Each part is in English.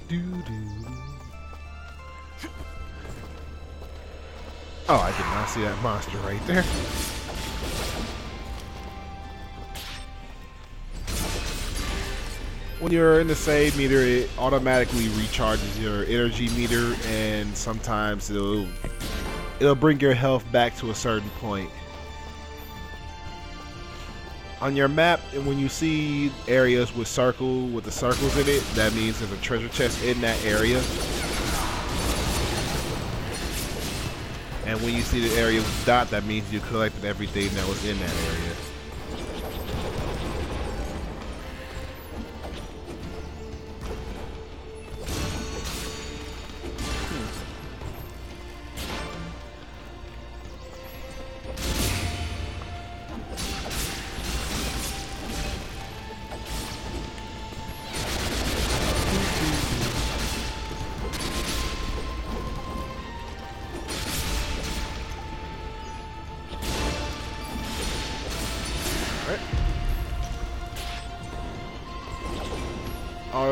Do, do. Oh, I did not see that monster right there. When you're in the save meter, it automatically recharges your energy meter, and sometimes it'll bring your health back to a certain point. On your map, and when you see areas with the circles in it, that means there's a treasure chest in that area. And when you see the area with the dot, that means you collected everything that was in that area.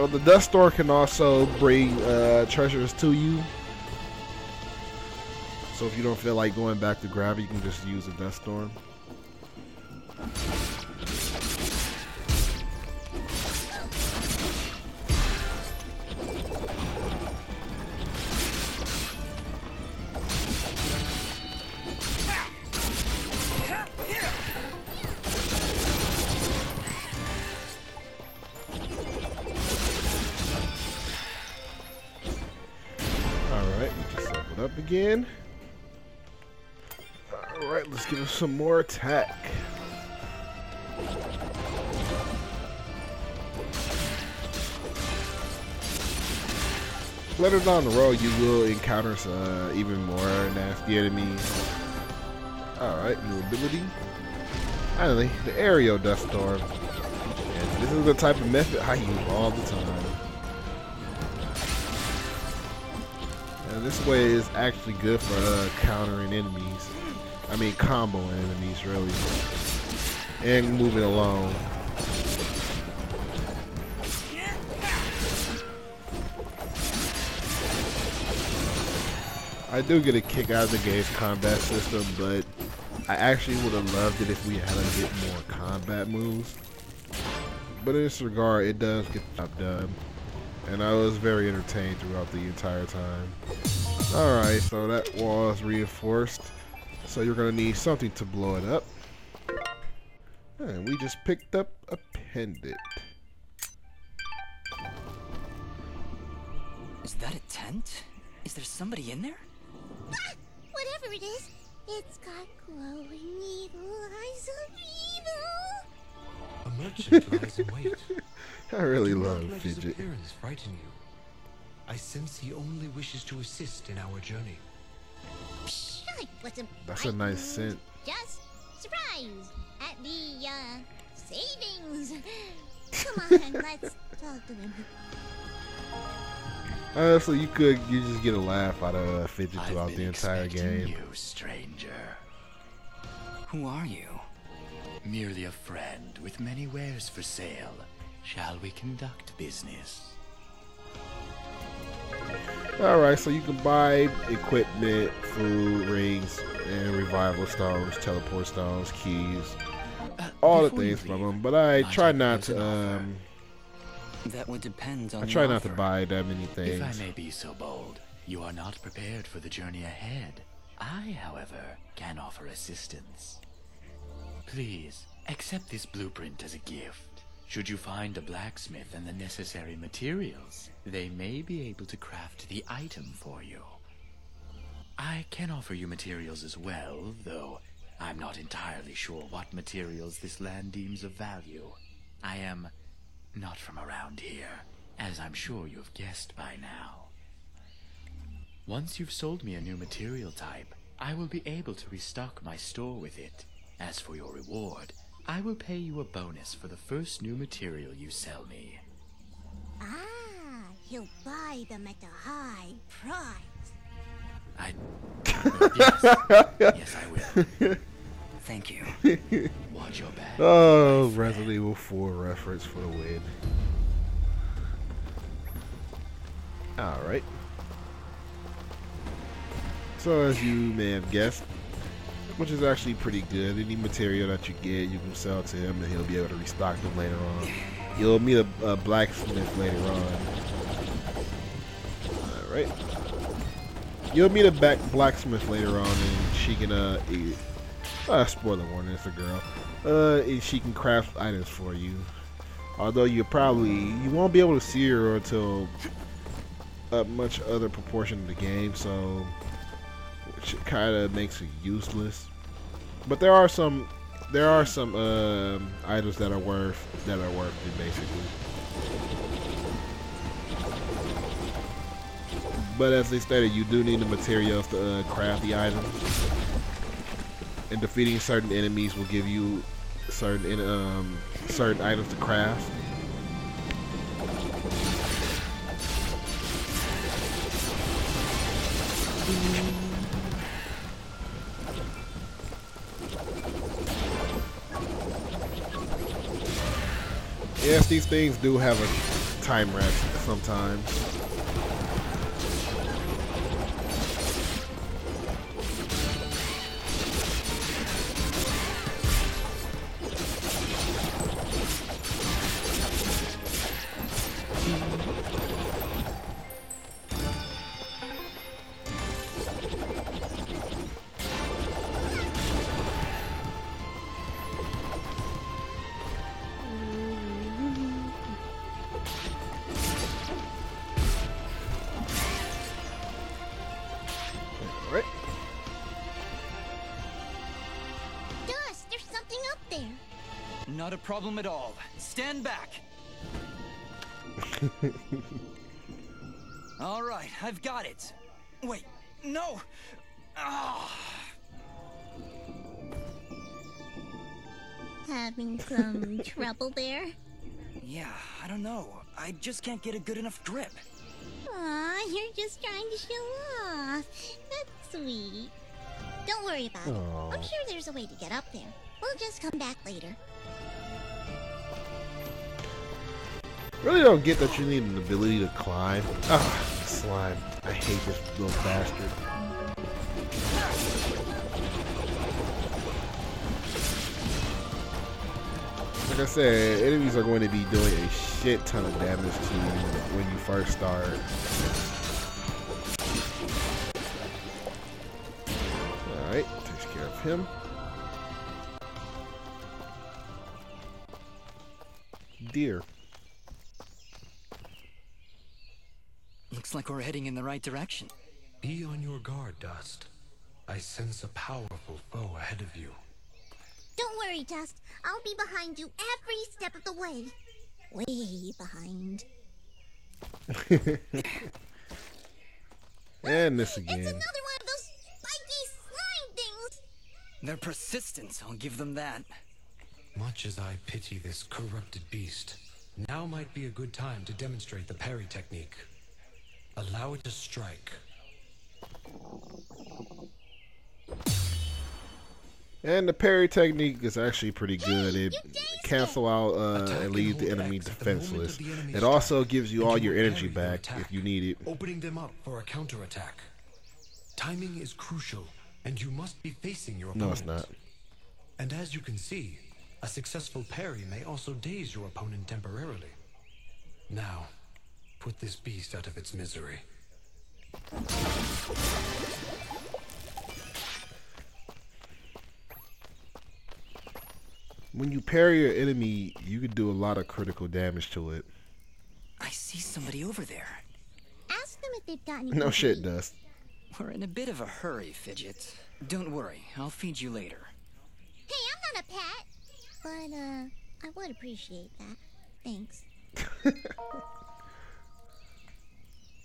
The dust store can also bring treasures to you. So if you don't feel like going back to grab it, you can just use the dust storm. Up again. Alright, let's give us some more attack. Later down the road, you will encounter even more nasty enemies. Alright, new ability. Finally, the aerial dust storm. And this is the type of method I use all the time. This way is actually good for countering enemies. I mean, comboing enemies, really. And moving along. I do get a kick out of the game's combat system, but I actually would have loved it if we had a bit more combat moves. But in this regard, it does get the job done. And I was very entertained throughout the entire time. Alright, so that wall is reinforced. So you're going to need something to blow it up. And we just picked up a pendant. Is that a tent? Is there somebody in there? Ah, whatever it is, it's got glowing evil eyes of evil. A merchant lies in wait. I really Do love not let his Fidget. appearance frighten you. I sense he only wishes to assist in our journey. Psh, I wasn't That's a nice scent. Just surprised at the savings. Come on, let's talk to them. So you just get a laugh out of Fidget throughout the entire game. You, stranger. Who are you? Merely a friend with many wares for sale. Shall we conduct business? Alright, so you can buy equipment, food, rings, and revival stones, teleport stones, keys, all the things from them. But I try not to That would depend on I try the not to offer. buy that many If I things. may be so bold, you are not prepared for the journey ahead. I, however, can offer assistance. Please, accept this blueprint as a gift. Should you find a blacksmith and the necessary materials, they may be able to craft the item for you. I can offer you materials as well, though I'm not entirely sure what materials this land deems of value. I am not from around here, as I'm sure you've guessed by now. Once you've sold me a new material type, I will be able to restock my store with it. As for your reward, I will pay you a bonus for the first new material you sell me. Ah, he'll buy them at a high price. Yes, I will. Thank you. Watch your back. Oh, Resident Evil 4 reference for the win. Alright. So as you may have guessed, which is actually pretty good, any material that you get, you can sell to him and he'll be able to restock them later on. You'll meet a blacksmith later on. Alright. You'll meet a blacksmith later on and she can, spoiler warning, it's a girl. And she can craft items for you. Although you won't be able to see her until a much other proportion of the game, so which kind of makes it useless. But there are some items that are worth it basically. But as they stated, you do need the materials to craft the items. And defeating certain enemies will give you certain items to craft. Yes, these things do have a time rest sometimes. Alright. Dust, there's something up there. Not a problem at all. Stand back. All right, I've got it. Wait, no. Ah. Having some trouble there? Yeah, I don't know. I just can't get a good enough grip. Aw, you're just trying to show off. That's sweet. Don't worry about it. Aw. I'm sure there's a way to get up there. We'll just come back later. Really don't get that you need an ability to climb. Ah, slime. I hate this little bastard. Like I said, enemies are going to be doing a shit ton of damage to you when you first start. Alright, takes care of him. Deer. Looks like we're heading in the right direction. Be on your guard, Dust. I sense a powerful foe ahead of you. Don't worry, Dust. I'll be behind you every step of the way. Way behind. And this It's again. another one of those spiky slime things. They're persistent, I'll give them that. Much as I pity this corrupted beast, now might be a good time to demonstrate the parry technique. Allow it to strike. And the parry technique is actually pretty good. It cancel out Attack and leave the hold enemy X at the moment of defenseless. the enemy's It also strike, gives you and all you your will energy parry your back attack, if you need it. opening them up for a counterattack. Timing is crucial, and you must be facing your opponent. No, it's not. And as you can see, a successful parry may also daze your opponent temporarily. Now, put this beast out of its misery. When you parry your enemy, you can do a lot of critical damage to it. I see somebody over there. Ask them if they've gotten No shit, Dust. We're in a bit of a hurry, Fidget. Don't worry, I'll feed you later. Hey, I'm not a pet. But, I would appreciate that. Thanks.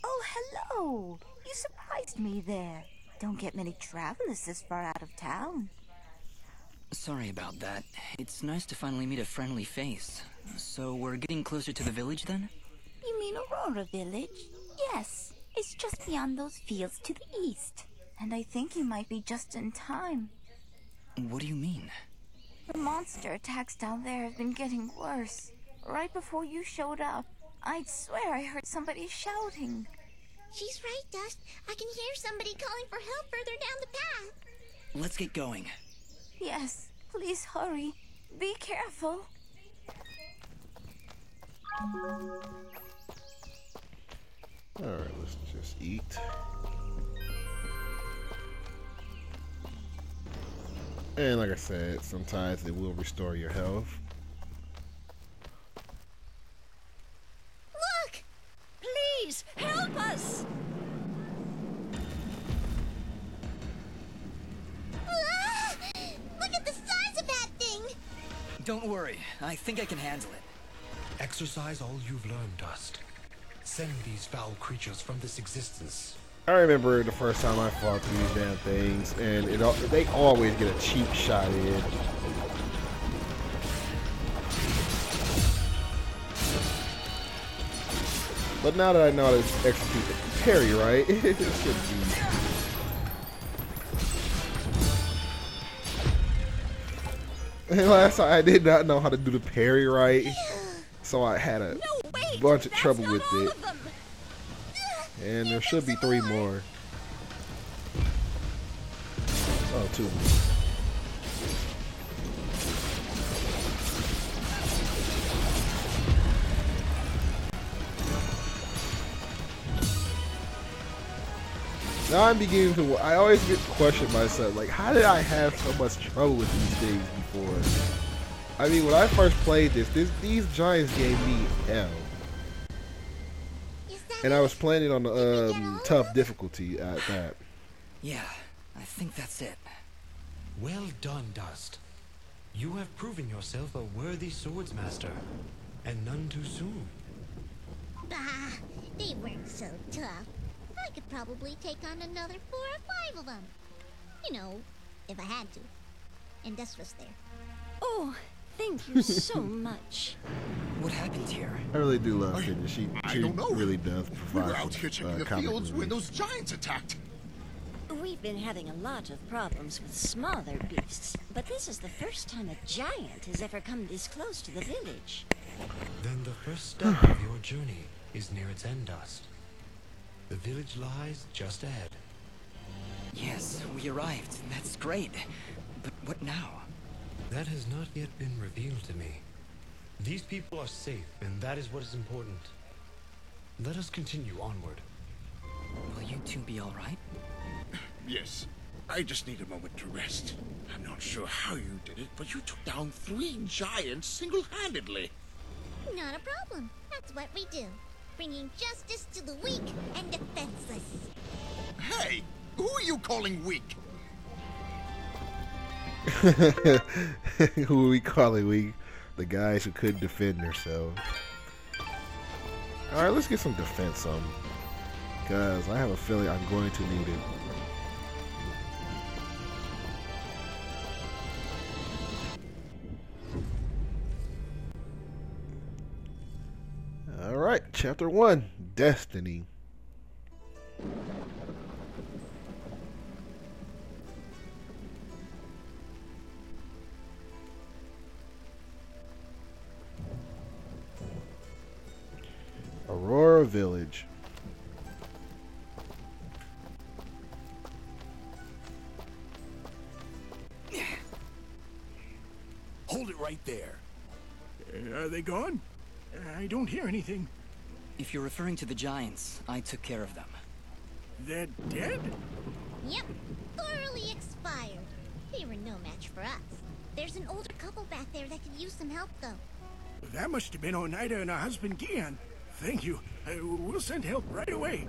Oh, hello! You surprised me there. Don't get many travelers this far out of town. Sorry about that. It's nice to finally meet a friendly face. So we're getting closer to the village then? You mean Aurora Village? Yes, it's just beyond those fields to the east. And I think you might be just in time. What do you mean? The monster attacks down there have been getting worse. Right before you showed up, I'd swear I heard somebody shouting. She's right, Dust. I can hear somebody calling for help further down the path. Let's get going. Yes, please hurry. Be careful. Alright, let's just eat. And like I said, sometimes it will restore your health. Look! Please, help us! Ah! Look at the size of that thing! Don't worry, I think I can handle it. Exercise all you've learned, Dust. Send these foul creatures from this existence. I remember the first time I fought these damn things, and they always get a cheap shot in. But now that I know how to execute the parry right, it should be. And last time I did not know how to do the parry right, so I had a bunch of trouble with it. And there should be 3 more. Oh, 2 more. Now I'm beginning to. I always get questioned myself, like, how did I have so much trouble with these things before? I mean, when I first played these giants gave me hell. And I was playing it on the tough difficulty at that. Yeah, I think that's it. Well done, Dust. You have proven yourself a worthy swordsmaster, and none too soon. Bah! They weren't so tough. I could probably take on another 4 or 5 of them. You know, if I had to. And Dust was there. Oh, thank you so much. What happened here? I really do love Kenya. She don't know. really does We provide were out here checking the comic fields when relief. those giants attacked. We've been having a lot of problems with smaller beasts, but this is the first time a giant has ever come this close to the village. Then the first step of your journey is near its end, Dust. The village lies just ahead. Yes, we arrived. That's great. But what now? That has not yet been revealed to me. These people are safe, and that is what is important. Let us continue onward. Will you two be all right? Yes, I just need a moment to rest. I'm not sure how you did it, but you took down 3 giants single-handedly. Not a problem. That's what we do. Bringing justice to the weak and defenseless. Hey, who are you calling weak? Who are we calling weak? The guys who couldn't defend themselves. Alright, let's get some defense on. Because I have a feeling I'm going to need it. Alright, chapter 1, Destiny. Aurora Village. Hold it right there. Are they gone? I don't hear anything. If you're referring to the giants, I took care of them. They're dead? Yep, thoroughly expired. They were no match for us. There's an older couple back there that could use some help, though. That must have been Oneida and her husband Gian. Thank you. We'll send help right away.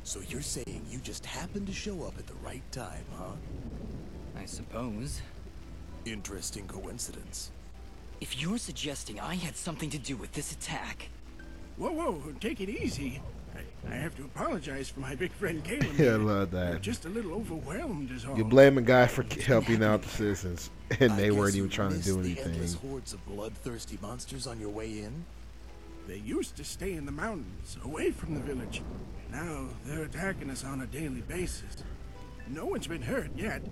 So you're saying you just happened to show up at the right time, huh? I suppose. Interesting coincidence. If you're suggesting I had something to do with this attack... Whoa, take it easy. I have to apologize for my big friend Caleb. Yeah, I love that. I'm just a little overwhelmed is all. You blame a guy for helping out the citizens, and they weren't even trying to do The endless anything. hordes of bloodthirsty monsters on your way in? They used to stay in the mountains, away from the village. Now they're attacking us on a daily basis. No one's been hurt yet,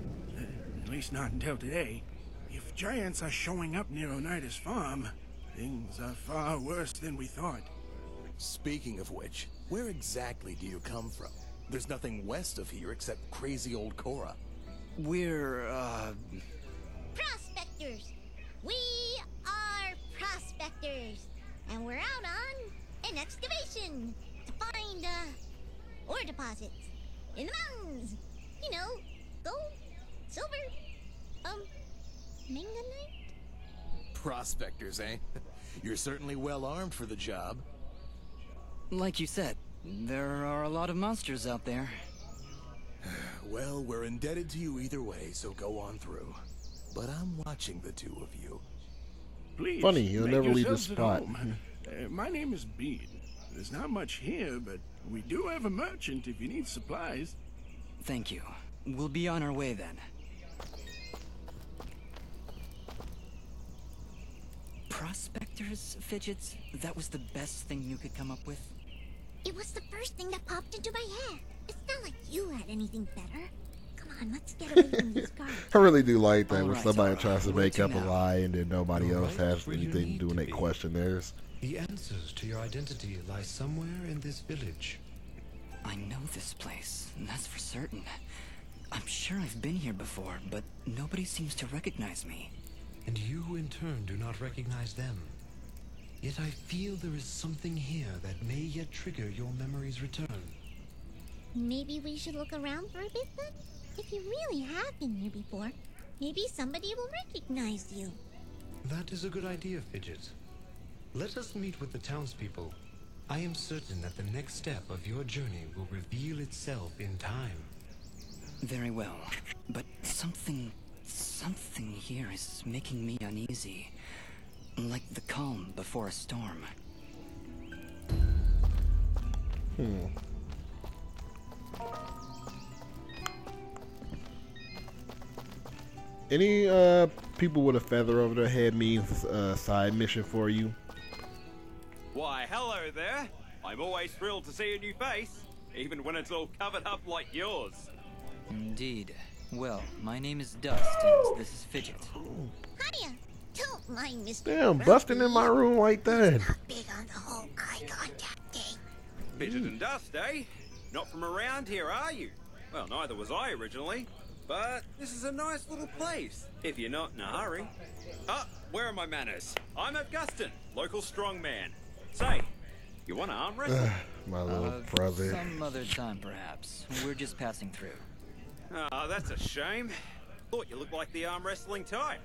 at least not until today. If giants are showing up near Oneida's farm, things are far worse than we thought. Speaking of which, where exactly do you come from? There's nothing west of here except crazy old Cora. We're, Prospectors! We are prospectors! And we're out on an excavation to find, ore deposits in the mountains. You know, gold, silver, manganite? Prospectors, eh? You're certainly well armed for the job. like you said, there are a lot of monsters out there. Well, we're indebted to you either way, so go on through. But I'm watching the two of you. Please, Funny, you'll make never leave the yourselves at spot. home. My name is Bean. There's not much here, but we do have a merchant if you need supplies. Thank you. We'll be on our way then. Prospectors, Fidgets? That was the best thing you could come up with? It was the first thing that popped into my head. It's not like you had anything better. Come on, let's get away from these guards. I really do like that when Alright, somebody tries to where make to up a now? lie and then nobody You're else right has where you anything to need do when to they be. question theirs. The answers to your identity lie somewhere in this village. I know this place, that's for certain. I'm sure I've been here before, but nobody seems to recognize me. And you, in turn, do not recognize them. Yet I feel there is something here that may yet trigger your memory's return. Maybe we should look around for a bit then? If you really have been here before, maybe somebody will recognize you. That is a good idea, Fidget. Let us meet with the townspeople. I am certain that the next step of your journey will reveal itself in time. Very well, but something here is making me uneasy. Like the calm before a storm. Any people with a feather over their head means side mission for you. Why, hello there. I'm always thrilled to see a new face, even when it's all covered up like yours. Indeed. Well, my name is Dust, and this is Fidget. Hiya! Don't mind Mr. Damn, busting in my room like that. Not big on the whole eye contact thing. Fidget and Dust, eh? Not from around here, are you? Well, neither was I originally. But this is a nice little place, if you're not in a hurry. Ah, where are my manners? I'm Augustin, local strongman. Say, you want to arm wrestle? My little brother. Some other time, perhaps. We're just passing through. Ah, that's a shame. Thought you looked like the arm wrestling type.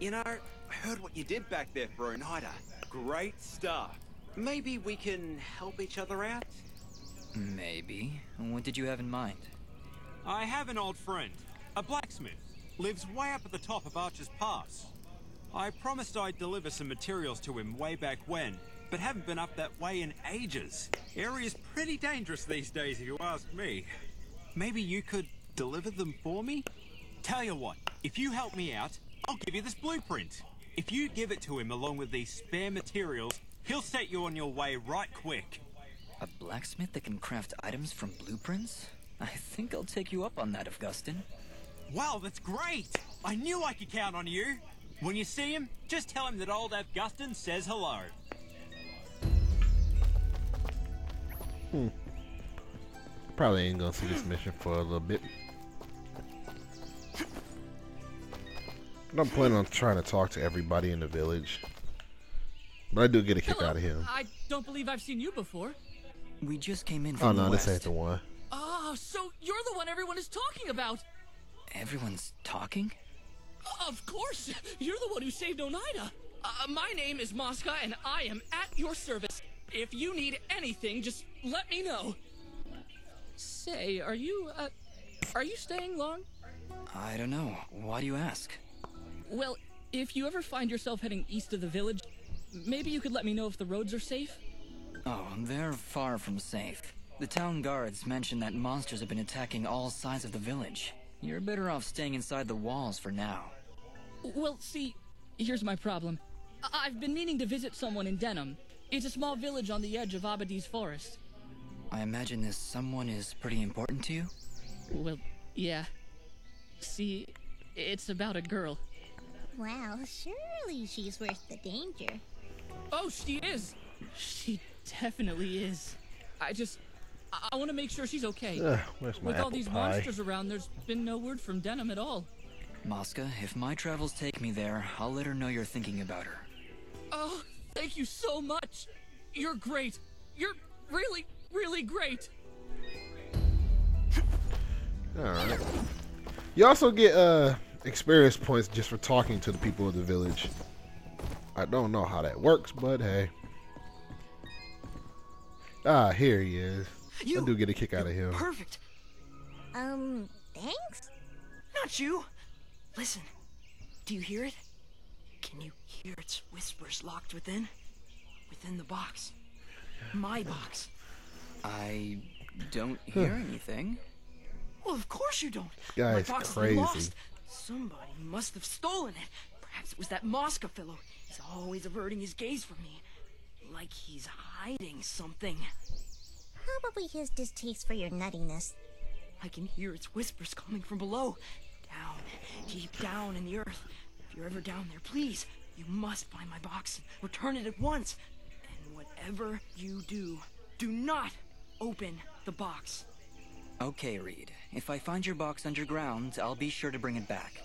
You know, I heard what you did back there for Oneida. Great stuff. Maybe we can help each other out? Maybe. What did you have in mind? I have an old friend, a blacksmith. Lives way up at the top of Archer's Pass. I promised I'd deliver some materials to him way back when, but haven't been up that way in ages. Area's pretty dangerous these days if you ask me. Maybe you could deliver them for me? Tell you what, if you help me out, I'll give you this blueprint. If you give it to him along with these spare materials, he'll set you on your way right quick. A blacksmith that can craft items from blueprints? I think I'll take you up on that, Augustin. Wow, that's great! I knew I could count on you. When you see him, just tell him that old Augustin says hello. Probably ain't gonna see this mission for a little bit. But I'm planning on trying to talk to everybody in the village. But I do get a kick out of him. I don't believe I've seen you before. We just came in Oh from no, the this west. ain't the one. Oh, so you're the one everyone is talking about. Everyone's talking? Of course, you're the one who saved Oneida. My name is Mosca, and I am at your service. If you need anything, just let me know. Say, are you staying long? I don't know. Why do you ask? Well, if you ever find yourself heading east of the village, maybe you could let me know if the roads are safe? Oh, they're far from safe. The town guards mentioned that monsters have been attacking all sides of the village. You're better off staying inside the walls for now. Well, see, here's my problem. I've been meaning to visit someone in Denham. It's a small village on the edge of Abadi's forest. I imagine this someone is pretty important to you? Well, yeah. See, it's about a girl. Well, surely she's worth the danger. Oh, she is! She definitely is. I want to make sure she's okay. Where's my With all apple these pie? monsters around, there's been no word from Denim at all. Mosca, if my travels take me there, I'll let her know you're thinking about her. Oh, thank you so much. You're great. You're really, really great. Alright. You also get experience points just for talking to the people of the village. I don't know how that works, but hey. Ah, here he is. I do get a kick out of him. Perfect. Thanks? Not you. Listen. Do you hear it? Can you hear its whispers locked within? Within the box. My box. I don't hear anything. Well, of course you don't. This My guy's box is crazy. lost. Somebody must have stolen it. Perhaps it was that Mosca fellow. He's always averting his gaze from me. Like he's hiding something. Probably his distaste for your nuttiness. I can hear its whispers coming from below. Down, deep down in the earth. If you're ever down there, please, you must find my box and return it at once. And whatever you do, do not open the box. Okay, Reed. If I find your box underground, I'll be sure to bring it back.